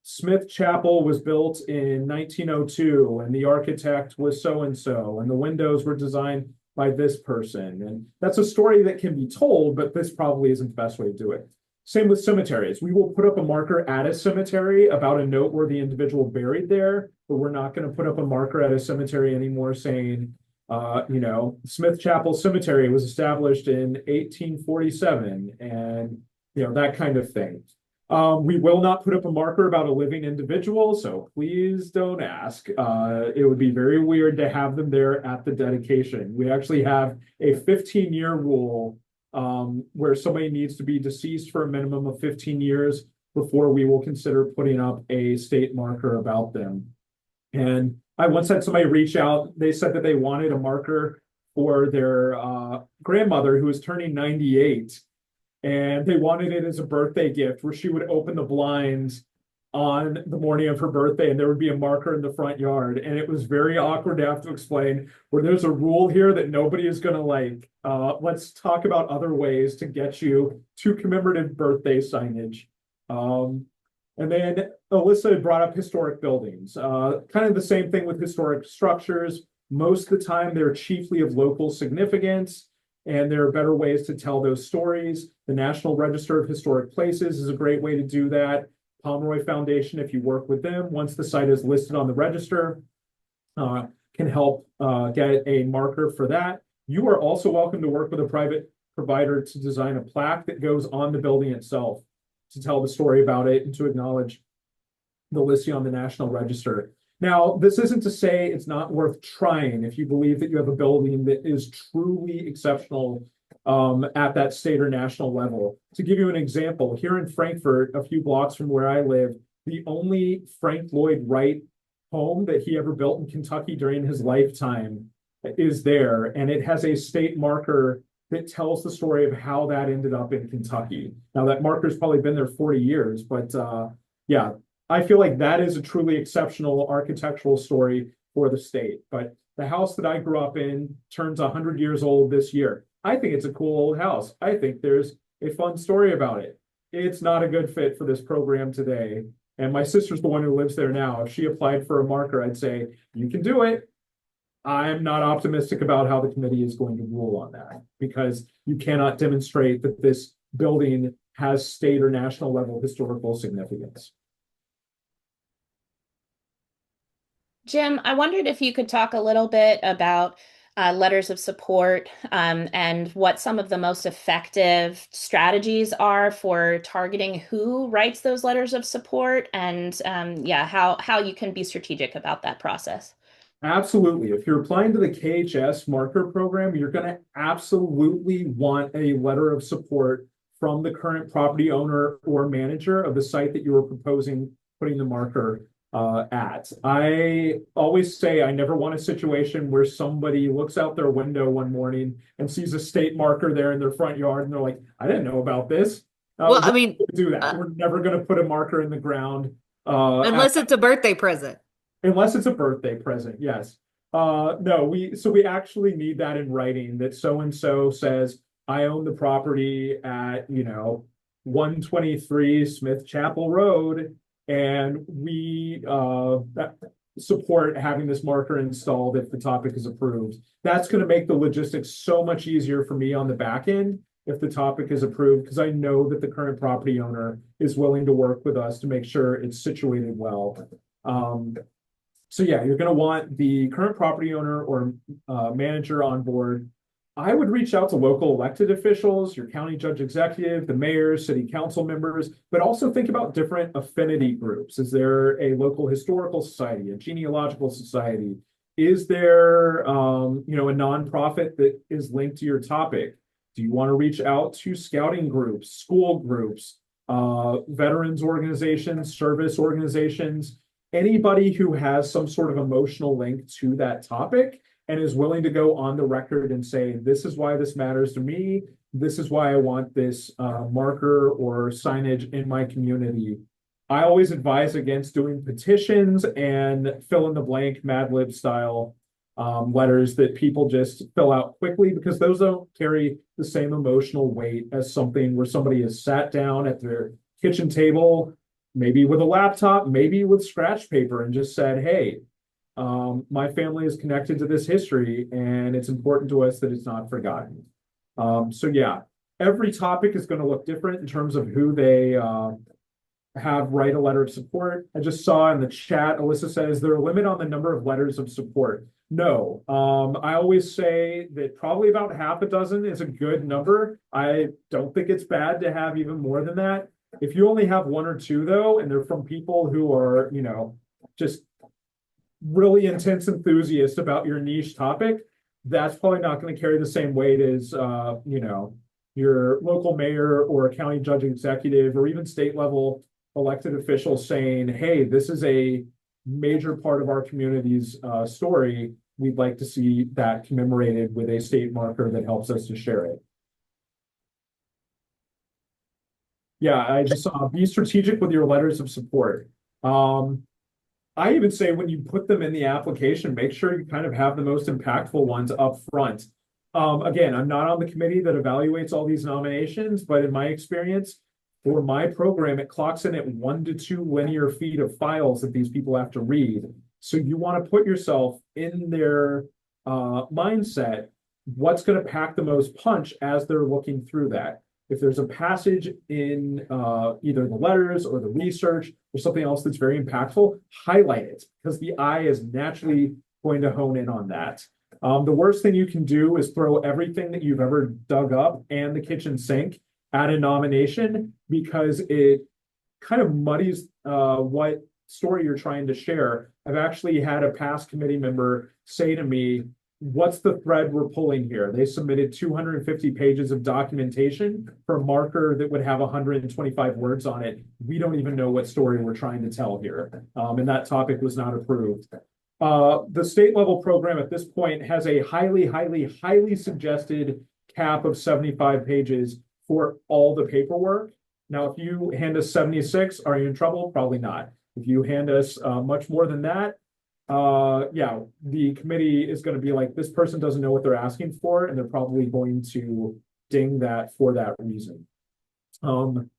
Smith Chapel was built in 1902 and the architect was so-and-so and the windows were designed by this person. And that's a story that can be told, but this probably isn't the best way to do it. Same with cemeteries. We will put up a marker at a cemetery about a noteworthy individual buried there, but we're not going to put up a marker at a cemetery anymore saying, Smith Chapel Cemetery was established in 1847 and, that kind of thing. We will not put up a marker about a living individual, so please don't ask. It would be very weird to have them there at the dedication. We actually have a 15-year rule where somebody needs to be deceased for a minimum of 15 years before we will consider putting up a state marker about them. And I once had somebody reach out. They said that they wanted a marker for their grandmother who was turning 98. And they wanted it as a birthday gift where she would open the blinds on the morning of her birthday and there would be a marker in the front yard. And it was very awkward to have to explain where there's a rule here that nobody is going to like. Let's talk about other ways to get you to commemorative birthday signage. And then Alyssa brought up historic buildings. Kind of the same thing with historic structures. Most of the time, they're chiefly of local significance. And there are better ways to tell those stories. The National Register of Historic Places is a great way to do that. Pomeroy Foundation, if you work with them, once the site is listed on the register, can help get a marker for that. You are also welcome to work with a private provider to design a plaque that goes on the building itself to tell the story about it and to acknowledge the listing on the National Register. Now, this isn't to say it's not worth trying if you believe that you have a building that is truly exceptional at that state or national level. To give you an example, here in Frankfort, a few blocks from where I live, the only Frank Lloyd Wright home that he ever built in Kentucky during his lifetime is there, and it has a state marker that tells the story of how that ended up in Kentucky. Now, that marker's probably been there 40 years, but yeah, I feel like that is a truly exceptional architectural story for the state. But the house that I grew up in turns 100 years old this year. I think it's a cool old house. I think there's a fun story about it. It's not a good fit for this program today. And my sister's the one who lives there now. If she applied for a marker, I'd say, you can do it. I'm not optimistic about how the committee is going to rule on that because you cannot demonstrate that this building has state or national level historical significance. Jim, I wondered if you could talk a little bit about letters of support and what some of the most effective strategies are for targeting who writes those letters of support and how you can be strategic about that process. Absolutely. If you're applying to the KHS marker program, you're going to absolutely want a letter of support from the current property owner or manager of the site that you are proposing putting the marker at. I always say I never want a situation where somebody looks out their window one morning and sees a state marker there in their front yard and they're like, I didn't know about this. Well, We're I mean, not gonna do that. uh, We're never going to put a marker in the ground unless it's a birthday present. unless it's a birthday present. Yes. No, we actually need that in writing that so and so says I own the property at, 123 Smith Chapel Road, and we support having this marker installed if the topic is approved. That's going to make the logistics so much easier for me on the back end if the topic is approved, because I know that the current property owner is willing to work with us to make sure it's situated well. So yeah, you're going to want the current property owner or manager on board. I would reach out to local elected officials, your county judge executive, the mayor, city council members, but also think about different affinity groups. Is there a local historical society, a genealogical society? Is there, a nonprofit that is linked to your topic? Do you want to reach out to scouting groups, school groups, veterans organizations, service organizations, anybody who has some sort of emotional link to that topic and is willing to go on the record and say, this is why this matters to me. This is why I want this marker or signage in my community. I always advise against doing petitions and fill in the blank Mad Lib style letters that people just fill out quickly, because those don't carry the same emotional weight as something where somebody has sat down at their kitchen table, maybe with a laptop, maybe with scratch paper, and just said, hey, my family is connected to this history and it's important to us that it's not forgotten. So yeah, every topic is going to look different in terms of who they have write a letter of support. I just saw in the chat, Alyssa says, is there a limit on the number of letters of support? No. I always say that probably about half a dozen is a good number. I don't think it's bad to have even more than that. If you only have one or two, though, and they're from people who are, just really intense enthusiasts about your niche topic, that's probably not going to carry the same weight as, your local mayor or county judge executive or even state level elected officials saying, hey, this is a major part of our community's story. We'd like to see that commemorated with a state marker that helps us to share it. Yeah, I just saw be strategic with your letters of support. I even say when you put them in the application, make sure you kind of have the most impactful ones up front. Again, I'm not on the committee that evaluates all these nominations, but in my experience, for my program, it clocks in at 1 to 2 linear feet of files that these people have to read. So you want to put yourself in their mindset, what's going to pack the most punch as they're looking through that. If there's a passage in either the letters or the research or something else that's very impactful, highlight it, because the eye is naturally going to hone in on that. The worst thing you can do is throw everything that you've ever dug up and the kitchen sink at a nomination, because it kind of muddies what story you're trying to share. I've actually had a past committee member say to me, what's the thread we're pulling here? They submitted 250 pages of documentation for a marker that would have 125 words on it. We don't even know what story we're trying to tell here. And that topic was not approved. The state level program at this point has a highly suggested cap of 75 pages for all the paperwork. Now, if you hand us 76, are you in trouble? Probably not. If you hand us much more than that, yeah, the committee is going to be like, this person doesn't know what they're asking for, and they're probably going to ding that for that reason. I'm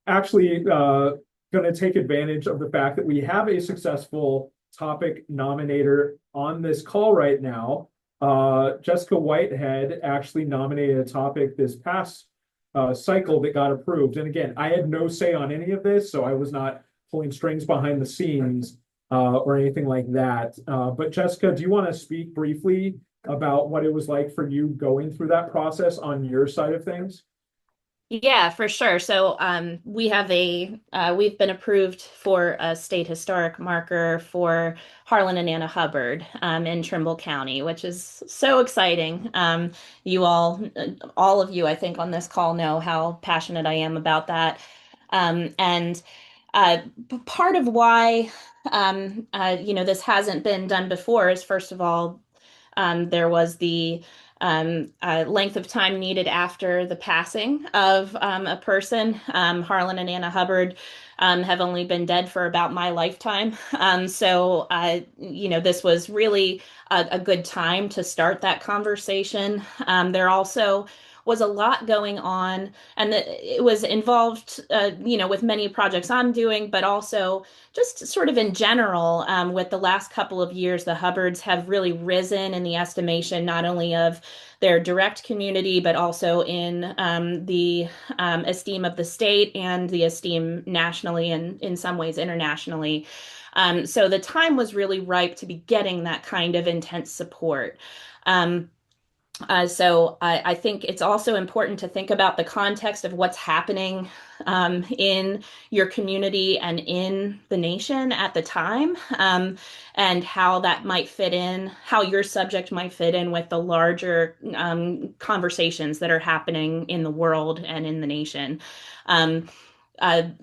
actually going to take advantage of the fact that we have a successful topic nominator on this call right now. Jessica Whitehead actually nominated a topic this past cycle that got approved. And again, I had no say on any of this, so I was not pulling strings behind the scenes or anything like that. But Jessica, do you want to speak briefly about what it was like for you going through that process on your side of things? Yeah, for sure. So we have we've been approved for a state historic marker for Harlan and Anna Hubbard in Trimble County, which is so exciting. You all of you, I think, on this call know how passionate I am about that. And part of why this hasn't been done before is, first of all, there was the length of time needed after the passing of a person. Harlan and Anna Hubbard have only been dead for about my lifetime. This was really a good time to start that conversation. There also was a lot going on, and it was involved, with many projects I'm doing, but also just sort of in general, with the last couple of years, the Hubbards have really risen in the estimation, not only of their direct community, but also in the esteem of the state and the esteem nationally and in some ways internationally. So the time was really ripe to be getting that kind of intense support. I think it's also important to think about the context of what's happening in your community and in the nation at the time, and how that might fit in, how your subject might fit in with the larger conversations that are happening in the world and in the nation. The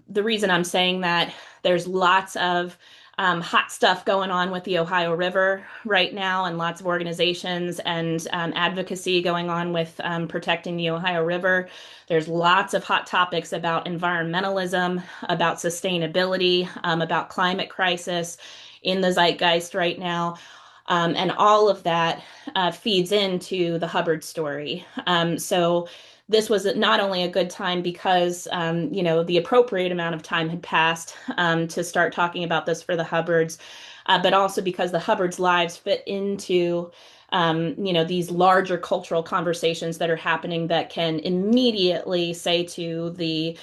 reason I'm saying that, there's lots of hot stuff going on with the Ohio River right now, and lots of organizations and advocacy going on with protecting the Ohio River. There's lots of hot topics about environmentalism, about sustainability, about climate crisis in the zeitgeist right now. And all of that feeds into the Hubbard story. So this was not only a good time because, the appropriate amount of time had passed to start talking about this for the Hubbards, but also because the Hubbards' lives fit into, these larger cultural conversations that are happening that can immediately say to the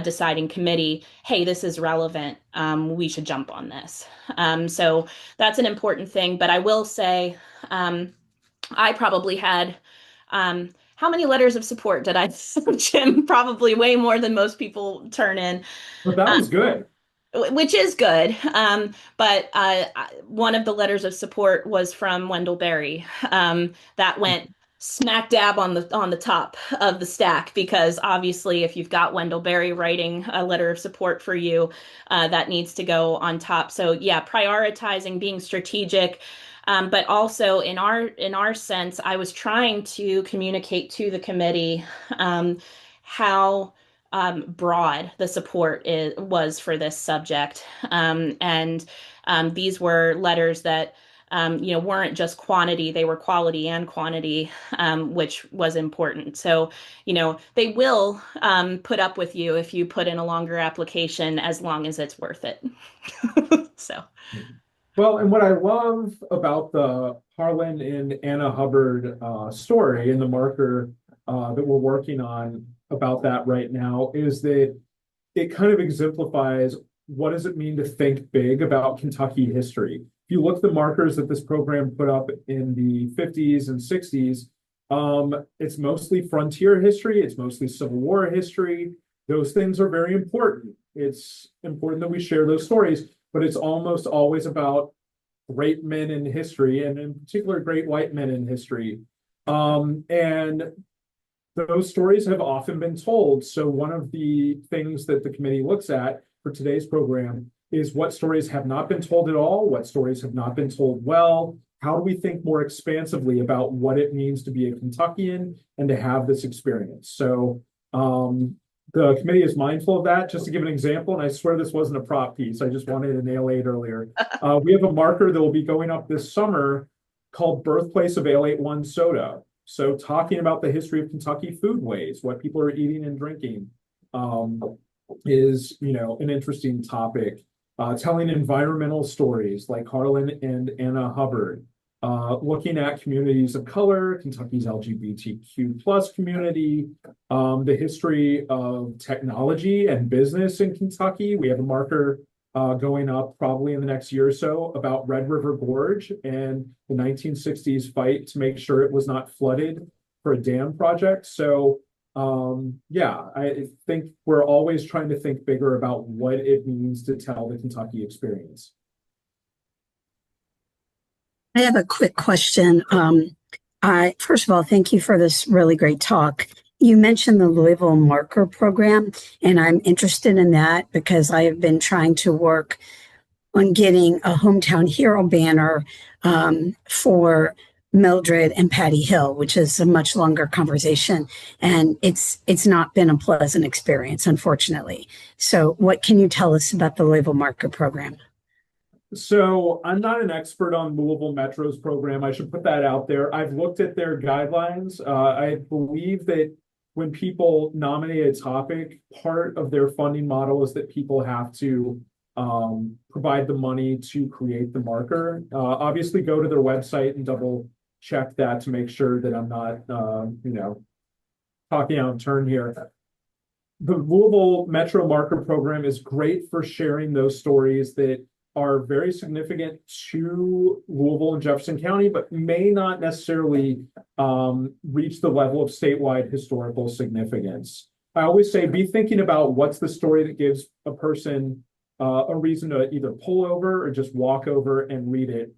deciding committee, hey, this is relevant. We should jump on this. So that's an important thing. But I will say, I probably had, how many letters of support did I send, Jim? Probably way more than most people turn in. But that was good. Which is good. But one of the letters of support was from Wendell Berry. That went smack dab on the top of the stack, because obviously if you've got Wendell Berry writing a letter of support for you, that needs to go on top. So yeah, prioritizing, being strategic. But also in our sense, I was trying to communicate to the committee how broad the support was for this subject. And these were letters that weren't just quantity, they were quality and quantity, which was important. So, they will put up with you if you put in a longer application, as long as it's worth it. So. Well, and what I love about the Harlan and Anna Hubbard story and the marker that we're working on about that right now is that it kind of exemplifies what does it mean to think big about Kentucky history. If you look at the markers that this program put up in the 50s and 60s, it's mostly frontier history, it's mostly Civil War history. Those things are very important. It's important that we share those stories, but it's almost always about great men in history, and in particular, great white men in history. And those stories have often been told. So one of the things that the committee looks at for today's program is what stories have not been told at all, what stories have not been told well. How do we think more expansively about what it means to be a Kentuckian and to have this experience? So the committee is mindful of that. Just to give an example, and I swear this wasn't a prop piece, I just wanted an AL8 earlier. We have a marker that will be going up this summer called Birthplace of Ale81 Soda. So talking about the history of Kentucky foodways, what people are eating and drinking, is an interesting topic. Telling environmental stories like Harlan and Anna Hubbard, looking at communities of color, Kentucky's LGBTQ plus community, the history of technology and business in Kentucky. We have a marker going up probably in the next year or so about Red River Gorge and the 1960s fight to make sure it was not flooded for a dam project. So I think we're always trying to think bigger about what it means to tell the Kentucky experience. I have a quick question. First of all, thank you for this really great talk. You mentioned the Louisville Marker Program, and I'm interested in that because I have been trying to work on getting a hometown hero banner for Mildred and Patty Hill, which is a much longer conversation, and it's not been a pleasant experience, unfortunately. So, what can you tell us about the Louisville Marker Program? So I'm not an expert on Louisville Metro's program. I should put that out there. I've looked at their guidelines. I believe that when people nominate a topic, part of their funding model is that people have to provide the money to create the marker. Obviously, go to their website and double check that to make sure that I'm not, talking out of turn here. The Louisville Metro Marker Program is great for sharing those stories that are very significant to Louisville and Jefferson County, but may not necessarily reach the level of statewide historical significance. I always say, be thinking about what's the story that gives a person a reason to either pull over or just walk over and read it.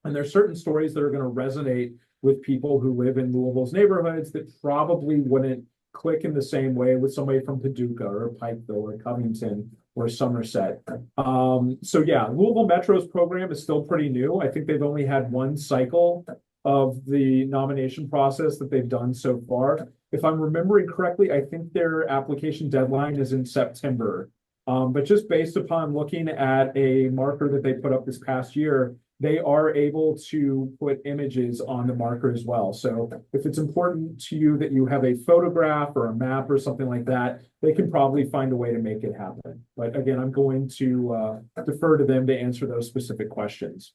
And there's certain stories that are going to resonate with people who live in Louisville's neighborhoods that probably wouldn't click in the same way with somebody from Paducah or Pikeville or Covington or Somerset. So yeah, Louisville Metro's program is still pretty new. I think they've only had one cycle of the nomination process that they've done so far. If I'm remembering correctly, I think their application deadline is in September. But just based upon looking at a marker that they put up this past year, they are able to put images on the marker as well. So if it's important to you that you have a photograph or a map or something like that, they can probably find a way to make it happen. But again, I'm going to defer to them to answer those specific questions.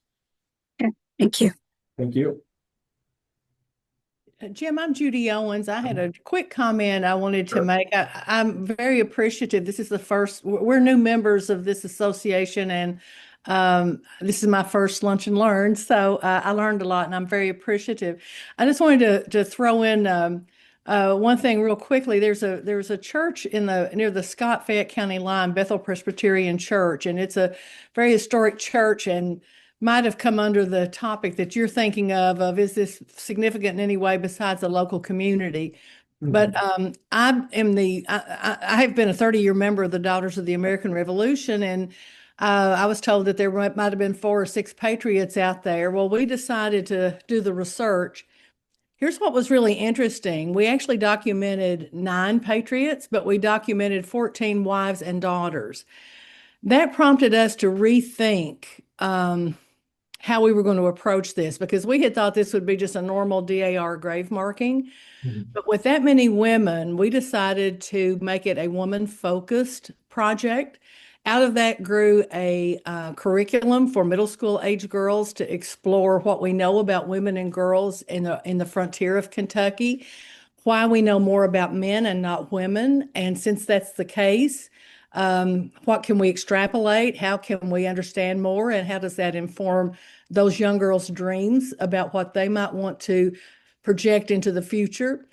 Okay, thank you. Thank you. Jim, I'm Judy Owens. I had a quick comment I wanted to make. I'm very appreciative. This is the first, we're new members of this association, and this is my first Lunch and Learn. So I learned a lot, and I'm very appreciative. I just wanted to throw in one thing real quickly. There's a church near the Scott-Fayette County line, Bethel Presbyterian Church, and it's a very historic church, and might have come under the topic that you're thinking of is this significant in any way besides the local community? But I have been a 30-year member of the Daughters of the American Revolution, and I was told that there might have been 4 or 6 patriots out there. Well, we decided to do the research. Here's what was really interesting. We actually documented 9 patriots, but we documented 14 wives and daughters. That prompted us to rethink how we were going to approach this, because we had thought this would be just a normal DAR grave marking. But with that many women, we decided to make it a woman-focused project. Out of that grew a curriculum for middle school age girls to explore what we know about women and girls in the frontier of Kentucky, why we know more about men and not women. And since that's the case, what can we extrapolate? How can we understand more? And how does that inform those young girls' dreams about what they might want to project into the future?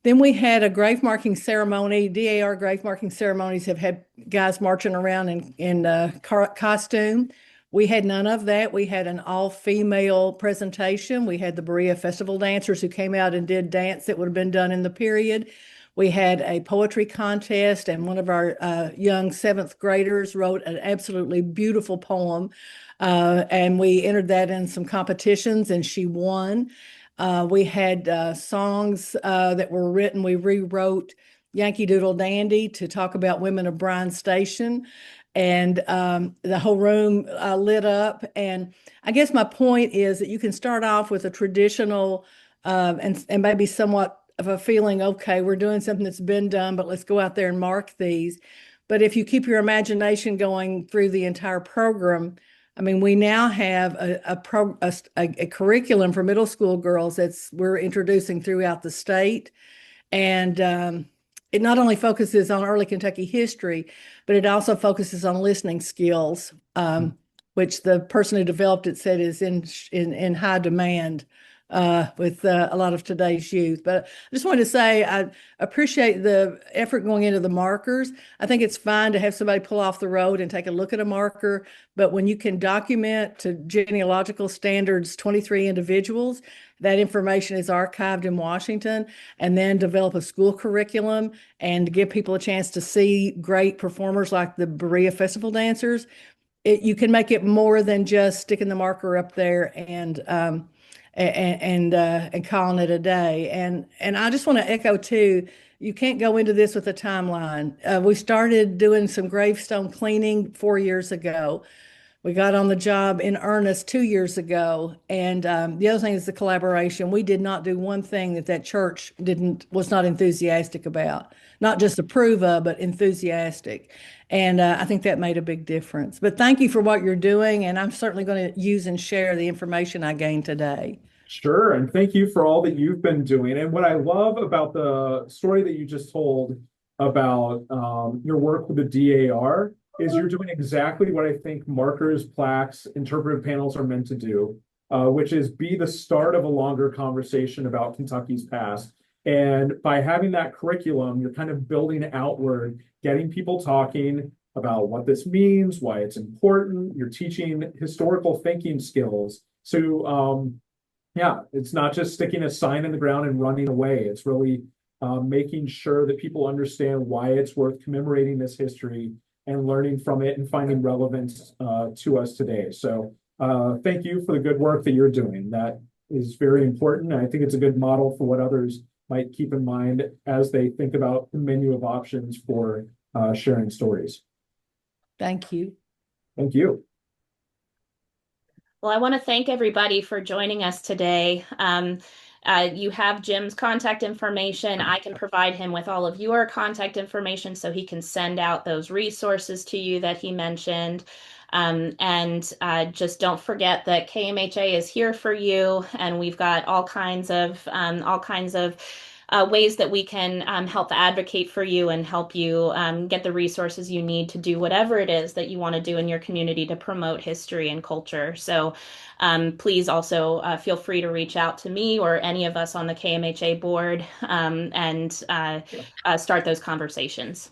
Then we had a grave marking ceremony. DAR grave marking ceremonies have had guys marching around in costume. We had none of that. We had an all-female presentation. We had the Berea Festival dancers who came out and did dance that would have been done in the period. We had a poetry contest, and one of our young 7th graders wrote an absolutely beautiful poem, and we entered that in some competitions, and she won. We had songs that were written. We rewrote Yankee Doodle Dandy to talk about women of Bryan Station, and the whole room lit up. And I guess my point is that you can start off with a traditional and maybe somewhat of a feeling, okay, we're doing something that's been done, but let's go out there and mark these. But if you keep your imagination going through the entire program, I mean, we now have a curriculum for middle school girls we're introducing throughout the state. And it not only focuses on early Kentucky history, but it also focuses on listening skills, which the person who developed it said is in high demand with a lot of today's youth. But I just wanted to say I appreciate the effort going into the markers. I think it's fine to have somebody pull off the road and take a look at a marker, but when you can document to genealogical standards 23 individuals, that information is archived in Washington, and then develop a school curriculum and give people a chance to see great performers like the Berea Festival dancers. You can make it more than just sticking the marker up there and calling it a day. And I just want to echo too, you can't go into this with a timeline. We started doing some gravestone cleaning 4 years ago. We got on the job in earnest 2 years ago. And the other thing is the collaboration. We did not do one thing that church was not enthusiastic about, not just approve of, but enthusiastic. And I think that made a big difference. But thank you for what you're doing. And I'm certainly going to use and share the information I gained today. Sure, and thank you for all that you've been doing. And what I love about the story that you just told about your work with the DAR is you're doing exactly what I think markers, plaques, interpretive panels are meant to do, which is be the start of a longer conversation about Kentucky's past. And by having that curriculum, you're kind of building outward, getting people talking about what this means, why it's important. You're teaching historical thinking skills. So, yeah, it's not just sticking a sign in the ground and running away. It's really making sure that people understand why it's worth commemorating this history and learning from it and finding relevance to us today. So thank you for the good work that you're doing. That is very important. I think it's a good model for what others might keep in mind as they think about the menu of options for sharing stories. Thank you. Thank you. Well, I want to thank everybody for joining us today. You have Jim's contact information. I can provide him with all of your contact information so he can send out those resources to you that he mentioned. And just don't forget that KMHA is here for you, and we've got all kinds of ways that we can help advocate for you and help you get the resources you need to do whatever it is that you want to do in your community to promote history and culture. So please also feel free to reach out to me or any of us on the KMHA board and start those conversations.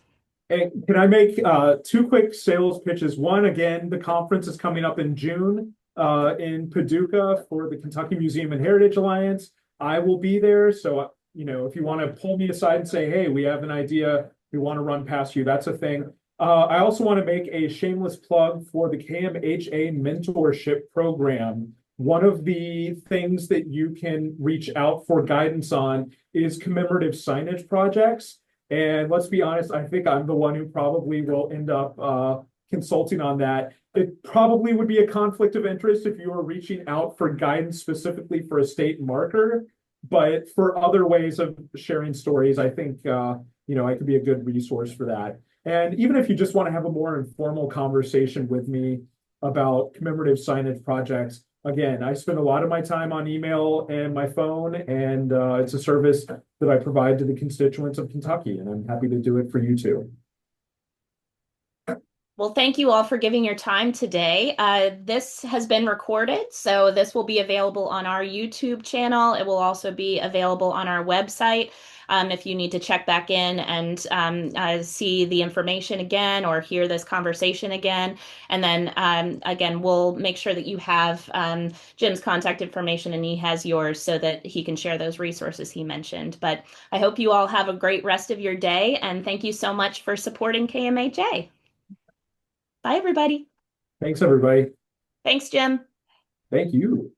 Hey, can I make two quick sales pitches? One, again, the conference is coming up in June in Paducah for the Kentucky Museum and Heritage Alliance. I will be there. So, if you want to pull me aside and say, hey, we have an idea, we want to run past you, that's a thing. I also want to make a shameless plug for the KMHA mentorship program. One of the things that you can reach out for guidance on is commemorative signage projects. And let's be honest, I think I'm the one who probably will end up consulting on that. It probably would be a conflict of interest if you were reaching out for guidance specifically for a state marker. But for other ways of sharing stories, I think, I could be a good resource for that. And even if you just want to have a more informal conversation with me about commemorative signage projects, again, I spend a lot of my time on email and my phone, and it's a service that I provide to the constituents of Kentucky, and I'm happy to do it for you too. Well, thank you all for giving your time today. This has been recorded, so this will be available on our YouTube channel. It will also be available on our website if you need to check back in and see the information again or hear this conversation again. And then again, we'll make sure that you have Jim's contact information and he has yours so that he can share those resources he mentioned. But I hope you all have a great rest of your day, and thank you so much for supporting KMHA. Bye, everybody. Thanks, everybody. Thanks, Jim. Thank you.